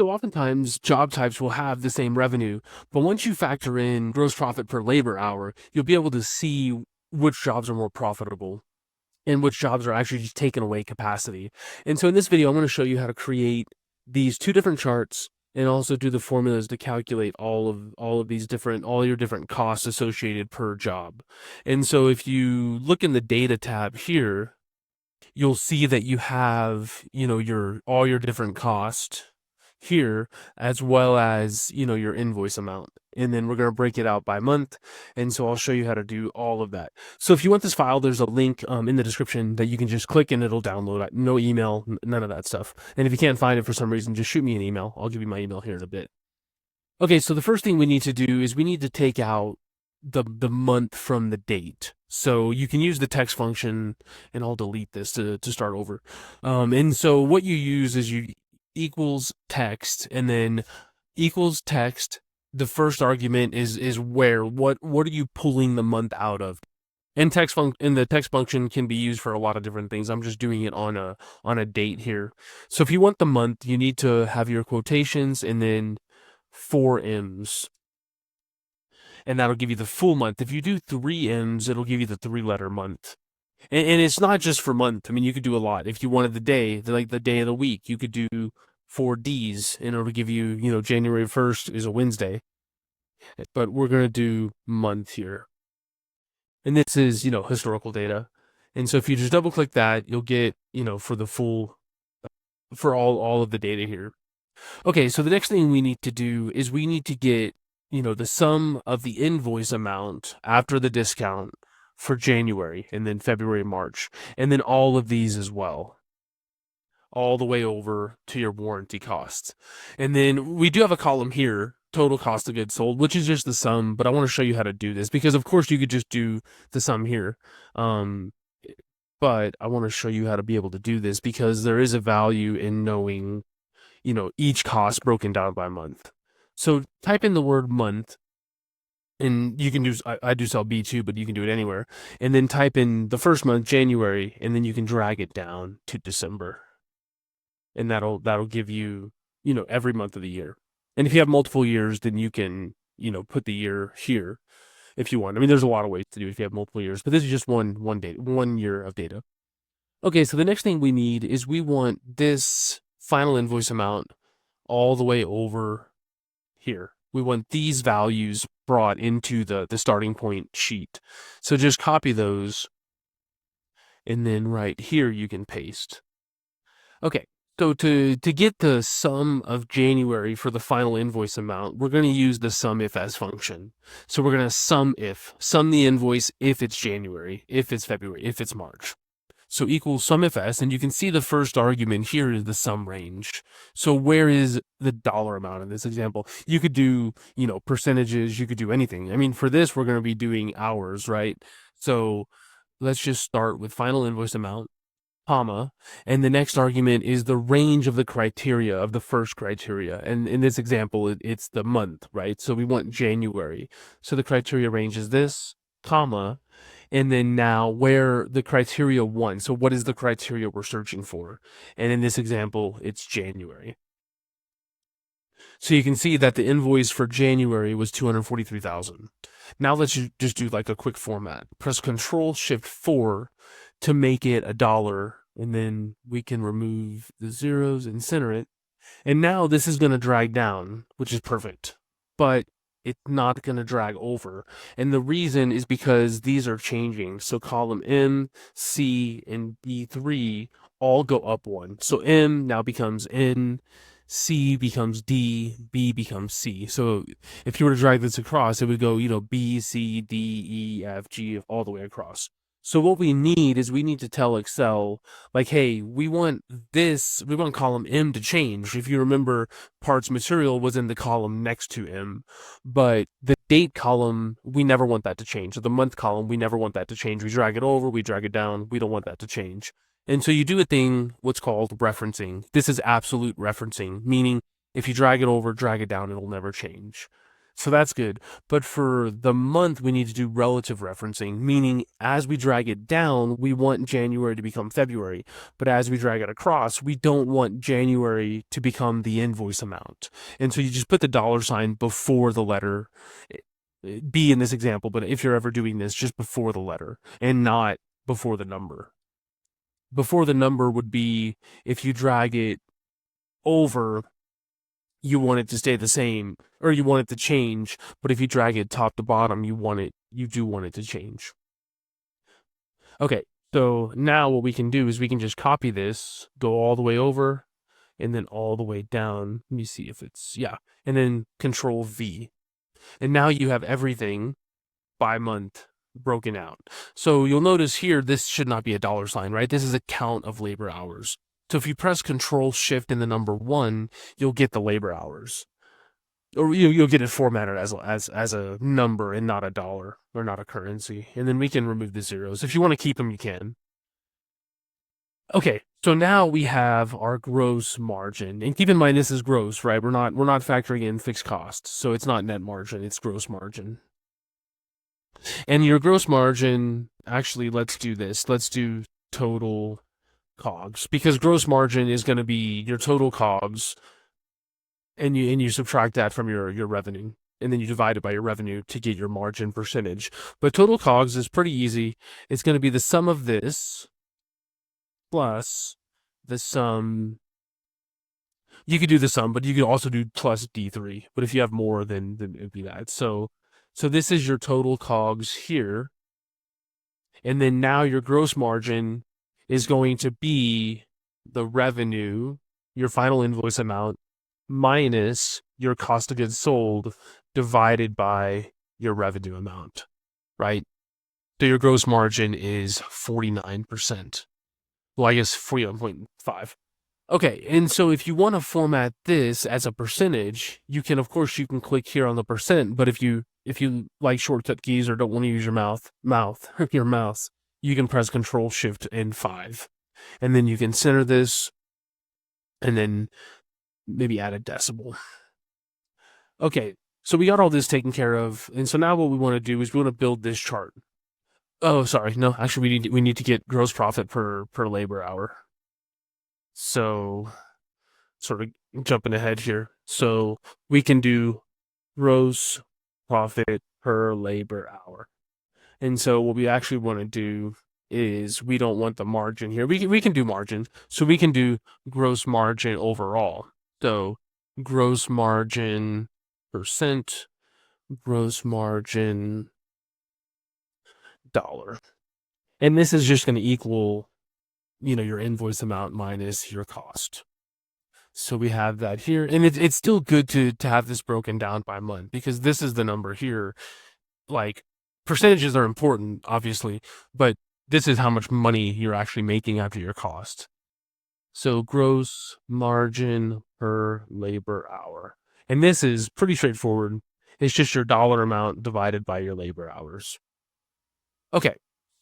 So oftentimes job types will have the same revenue, but once you factor in gross profit per labor hour, you'll be able to see which jobs are more profitable and which jobs are actually just taking away capacity. And so in this video, I'm going to show you how to create these two different charts and also do the formulas to calculate all your different costs associated per job. And so if you look in the data tab here, you'll see that you have, all your different costs here, as well as, your invoice amount. And then we're going to break it out by month. And so I'll show you how to do all of that. So if you want this file, there's a link in the description that you can just click and it'll download it. No email, none of that stuff. And if you can't find it for some reason, just shoot me an email. I'll give you my email here in a bit. Okay, so the first thing we need to do is we need to take out the month from the date. So you can use the text function, and I'll delete this to start over. And so what you use is you equals text, and then equals text. The first argument is where, what are you pulling the month out of? And the text function can be used for a lot of different things. I'm just doing it on a date here. So if you want the month, you need to have your quotations and then 4 M's. And that'll give you the full month. If you do 3 M's, it'll give you the 3-letter month. And it's not just for month. I mean, you could do a lot. If you wanted the day, like the day of the week, you could do 4 D's, and it'll give you, January 1st is a Wednesday. But we're going to do month here. And this is, historical data. And so if you just double click that, you'll get, for all of the data here. Okay, so the next thing we need to do is we need to get, the sum of the invoice amount after the discount for January, and then February, March, and then all of these as well, all the way over to your warranty costs. And then we do have a column here, total cost of goods sold, which is just the sum, but I want to show you how to do this because of course you could just do the sum here. But I want to show you how to be able to do this because there is a value in knowing, each cost broken down by month. So type in the word month, and you can do, I do sell B2, but you can do it anywhere. And then type in the first month, January, and then you can drag it down to December. And that'll give you, every month of the year. And if you have multiple years, then you can, put the year here if you want. I mean, there's a lot of ways to do it if you have multiple years, but this is just one year of data. Okay, so the next thing we need is we want this final invoice amount all the way over here. We want these values brought into the starting point sheet. So just copy those, and then right here you can paste. Okay, so to get the sum of January for the final invoice amount, we're going to use the SUMIFS function. So we're going to sum the invoice if it's January, if it's February, if it's March. So equals SUMIFS, and you can see the first argument here is the sum range. So where is the dollar amount in this example? You could do, percentages, you could do anything. I mean, for this, we're going to be doing hours, right? So let's just start with final invoice amount, comma, and the next argument is the range of the criteria of the first criteria. And in this example, it's the month, right? So we want January. So the criteria range is this, comma, and then now where the criteria 1. So what is the criteria we're searching for? And in this example, it's January. So you can see that the invoice for January was $243,000. Now let's just do like a quick format. Press Control-Shift-4 to make it $1, and then we can remove the zeros and center it. And now this is going to drag down, which is perfect. But it's not going to drag over. And the reason is because these are changing. So column M, C, and D3 all go up 1. So M now becomes N, C becomes D, B becomes C. So if you were to drag this across, it would go, B, C, D, E, F, G, all the way across. So what we need is we need to tell Excel, like, hey, we want column M to change. If you remember, parts material was in the column next to M, but the date column, we never want that to change. So the month column, we never want that to change. We drag it over, we drag it down, we don't want that to change. And so you do a thing, what's called referencing. This is absolute referencing, meaning if you drag it over, drag it down, it'll never change. So that's good. But for the month, we need to do relative referencing, meaning as we drag it down, we want January to become February. But as we drag it across, we don't want January to become the invoice amount. And so you just put the dollar sign before the letter. B in this example, but if you're ever doing this, just before the letter and not before the number. Before the number would be if you drag it over, you want it to stay the same, or you want it to change, but if you drag it top to bottom, you do want it to change. Okay, so now what we can do is we can just copy this, go all the way over, and then all the way down. Let me see if it's, yeah, and then Control V. And now you have everything by month broken out. So you'll notice here, this should not be a dollar sign, right? This is a count of labor hours. So if you press Control Shift and the number 1, you'll get the labor hours. Or you'll get it formatted as a number and not a dollar or not a currency. And then we can remove the zeros. If you want to keep them, you can. Okay, so now we have our gross margin. And keep in mind this is gross, right? We're not factoring in fixed costs. So it's not net margin, it's gross margin. And your gross margin, actually, let's do this. Let's do total COGS, because gross margin is going to be your total COGS, and you subtract that from your revenue, and then you divide it by your revenue to get your margin percentage. But total COGS is pretty easy. It's going to be the sum of this plus the sum. You could do the sum, but you could also do plus D3. But if you have more, then it'd be that. So this is your total COGS here. And then now your gross margin is going to be the revenue, your final invoice amount, minus your cost of goods sold divided by your revenue amount, right? So your gross margin is 49%. Well, I guess 41.5. Okay, and so if you want to format this as a percentage, you can, of course, you can click here on the percent, but if you like shortcut keys or don't want to use your your mouse, you can press Control Shift and 5. And then you can center this and then maybe add a decimal. Okay, so we got all this taken care of. And so now what we want to do is we want to build this chart. Oh, sorry. No, actually we need to get gross profit per labor hour. So sort of jumping ahead here. So we can do gross profit per labor hour. And so what we actually want to do is we don't want the margin here. We can do margin. So we can do gross margin overall. So gross margin percent, gross margin dollar. And this is just going to equal, your invoice amount minus your cost. So we have that here. And it's still good to have this broken down by month, because this is the number here. Like, percentages are important, obviously, but this is how much money you're actually making after your cost. So gross margin per labor hour. And this is pretty straightforward. It's just your dollar amount divided by your labor hours. Okay,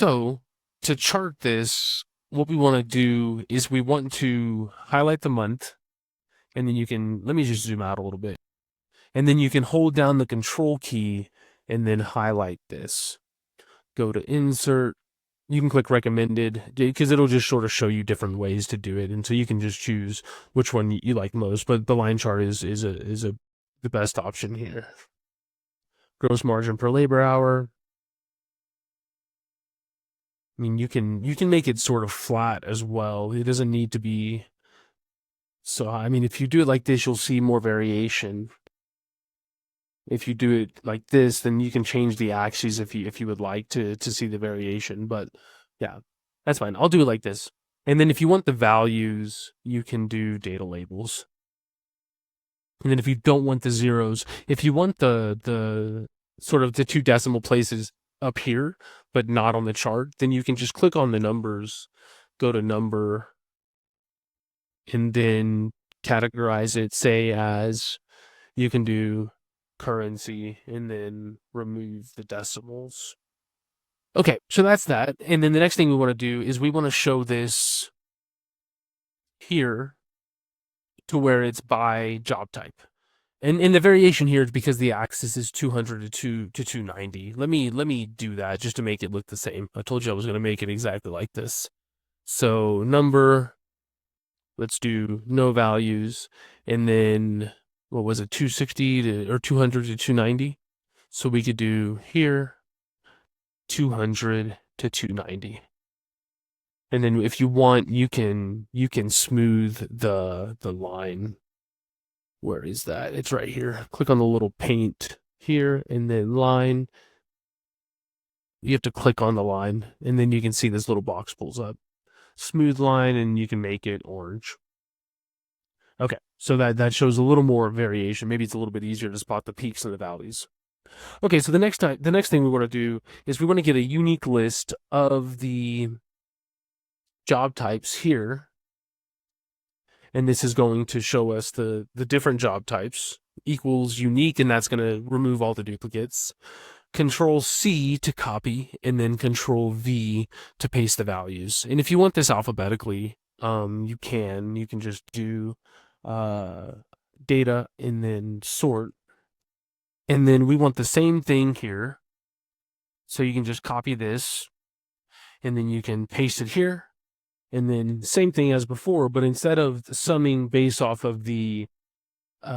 so to chart this, what we want to do is we want to highlight the month, and then let me just zoom out a little bit. And then you can hold down the Control key and then highlight this. Go to Insert. You can click Recommended, because it'll just sort of show you different ways to do it. And so you can just choose which one you like most. But the line chart is the best option here. Gross margin per labor hour. I mean, you can make it sort of flat as well. It doesn't need to be. So, I mean, if you do it like this, you'll see more variation. If you do it like this, then you can change the axes if you would like to see the variation. But yeah, that's fine. I'll do it like this. And then if you want the values, you can do data labels. And then if you don't want the zeros, if you want the sort of the 2 decimal places up here, but not on the chart, then you can just click on the numbers, go to number, and then categorize it, say as, you can do currency, and then remove the decimals. Okay, so that's that. And then the next thing we want to do is we want to show this here to where it's by job type. And the variation here is because the axis is 200 to 290. Let me do that just to make it look the same. I told you I was going to make it exactly like this. So number, let's do no values, and then what was it, 260 to or 200 to 290. So we could do here 200 to 290. And then if you want, you can smooth the line. Where is that? It's right here. Click on the little paint here and then line. You have to click on the line and then you can see this little box pulls up. Smooth line, and you can make it orange. Okay, so that shows a little more variation. Maybe it's a little bit easier to spot the peaks and the valleys. Okay, so the next thing we want to do is we want to get a unique list of the job types here. And this is going to show us the different job types, equals unique, and that's going to remove all the duplicates. Control C to copy, and then Control V to paste the values. And if you want this alphabetically, you can just do data and then sort. And then we want the same thing here. So you can just copy this, and then you can paste it here. And then same thing as before, but instead of summing based off of the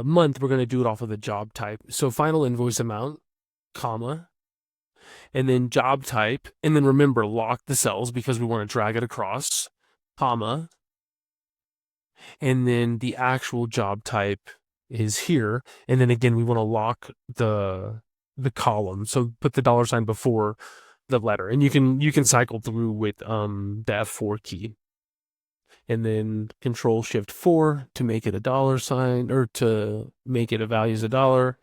month, we're going to do it off of the job type. So final invoice amount, comma, and then job type. And then remember, lock the cells because we want to drag it across, comma. And then the actual job type is here. And then again, we want to lock the column. So put the $ before the letter. And you can cycle through with the F4 key. And then Control Shift 4 to make it a $, or to make it a value as $.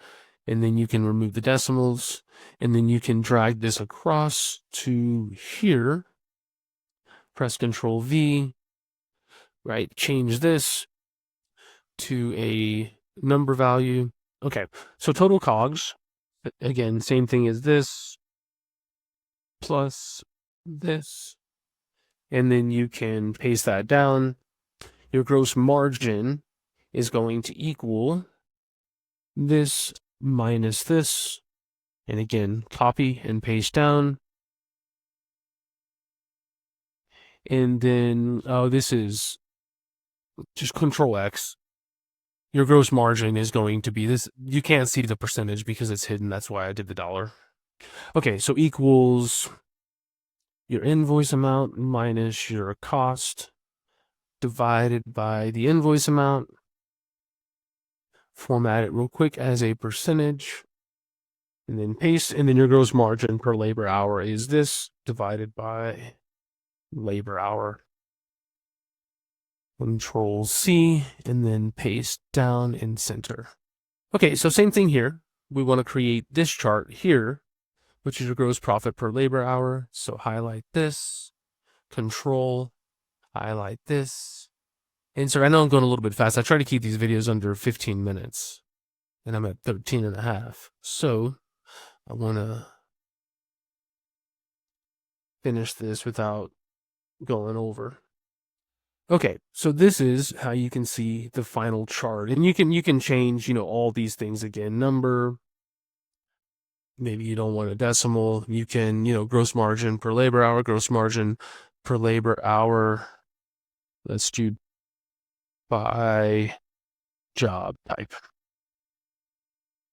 And then you can remove the decimals, and then you can drag this across to here. Press Control V, right? Change this to a number value. Okay, so total COGS, again, same thing as this, plus this. And then you can paste that down. Your gross margin is going to equal this minus this. And again, copy and paste down. And then, this is just Control X. Your gross margin is going to be this. You can't see the percentage because it's hidden. That's why I did the $. Okay, so equals your invoice amount minus your cost divided by the invoice amount. Format it real quick as a percentage, and then paste, and then your gross margin per labor hour is this divided by labor hour. Control C, and then paste down and center. Okay, so same thing here. We want to create this chart here, which is your gross profit per labor hour. So highlight this, Control, highlight this. And so I know I'm going a little bit fast. I try to keep these videos under 15 minutes, and I'm at 13 and a half. So I want to finish this without going over. Okay, so this is how you can see the final chart, and you can change, all these things again. Number, maybe you don't want a decimal. You can, gross margin per labor hour, gross margin per labor hour. Let's do by job type.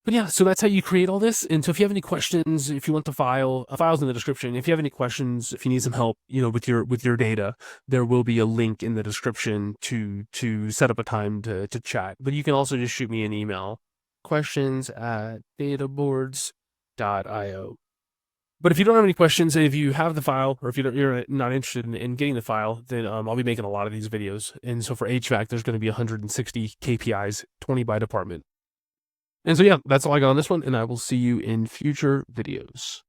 But yeah, so that's how you create all this. And so if you have any questions, if you want the file's in the description. If you have any questions, if you need some help, with your data, there will be a link in the description to set up a time to chat. But you can also just shoot me an email, questions@databoards.io. But if you don't have any questions, and if you have the file, or if you're not interested in getting the file, then I'll be making a lot of these videos. And so for HVAC, there's going to be 160 KPIs, 20 by department. And so, yeah, that's all I got on this one, and I will see you in future videos.